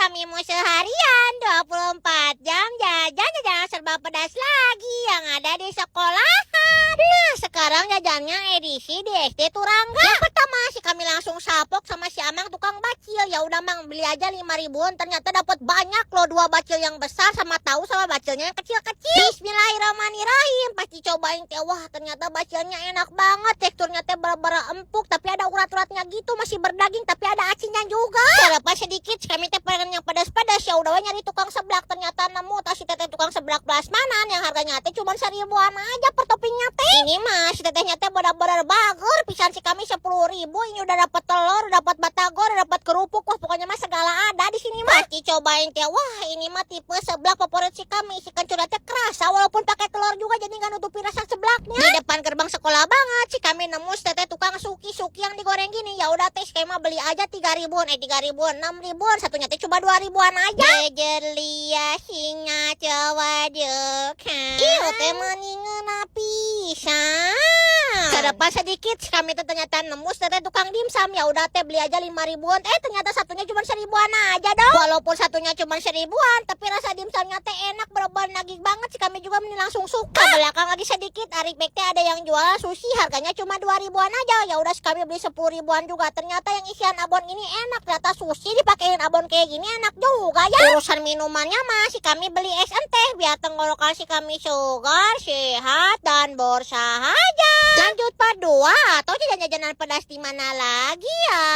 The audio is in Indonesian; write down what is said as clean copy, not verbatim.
kami mau seharian 24 jam jajan serba pedas lagi yang ada di sekolahan. Nah, sekarang jajannya edisi di SD Turangga. Yang pertama si kami langsung sapok sama si Amang tukang bacil. Ya udah Mang, beli aja 5.000-an. Ternyata dapat banyak loh, 2 bacil yang besar sama tahu sama bacilnya yang kecil-kecil. Bismillahirrahmanirrahim. Pas dicobain teh, wah ternyata bacilnya enak banget. Teksturnya teh bara-bara empuk tapi ada urat-uratnya gitu, masih berdaging tapi ada acinnya juga. Sarapan sedikit, kami teh pengen yang pedas-pedas. Ya udah nyari tukang seblak, ternyata nemu tas si teteh tukang seblak prasmanan yang harganya teh cuma 1.000-an aja per toppingnya teh. Ini mah si tetehnya teh benar-benar bager pisan, si kami 10.000. Ini udah dapat telur, dapat batagor, dapat kerupuk, wah pokoknya mah segala ada di sini mah. Pasti cobain teh, wah ini mah tipe seblak favorit si kami. Si kencurnya teh kerasa walaupun pakai telur juga, jadi nggak nutupin rasa seblaknya. Di depan gerbang sekolah banget si kami nemu si teteh tukang suki yang digoreng gini. Ya udah teh skema beli aja 3.000-an, 3.000-an, 6.000-an, satunya teh coba 2.000-an aja. Jejelia singa coba dekan. Iyo teh meningan pisan. Sarapan sedikit kami teh ternyata nemu teteh tukang dimsum. Ya udah teh beli aja 5.000-an. Ternyata satunya cuma 1.000-an aja dong. Walaupun satunya cuma 1.000-an, tapi rasa dimsumnya teh enak, bener-bener nagih banget sih, kami juga langsung suka. Belakang lagi sedikit Arik Bek teh ada yang jual sushi, harganya cuma 2.000-an aja. Ya udah kami beli 10.000-an juga. Ternyata yang isian abon ini enak. Ternyata sushi dipakein abon kayak gini enak juga ya. Urusan minumannya masih kami beli es teh biar tenggorokan si kami segar, sehat dan bersahaja. Lanjut part 2 atau jajan-jajanan pedas di mana lagi ya?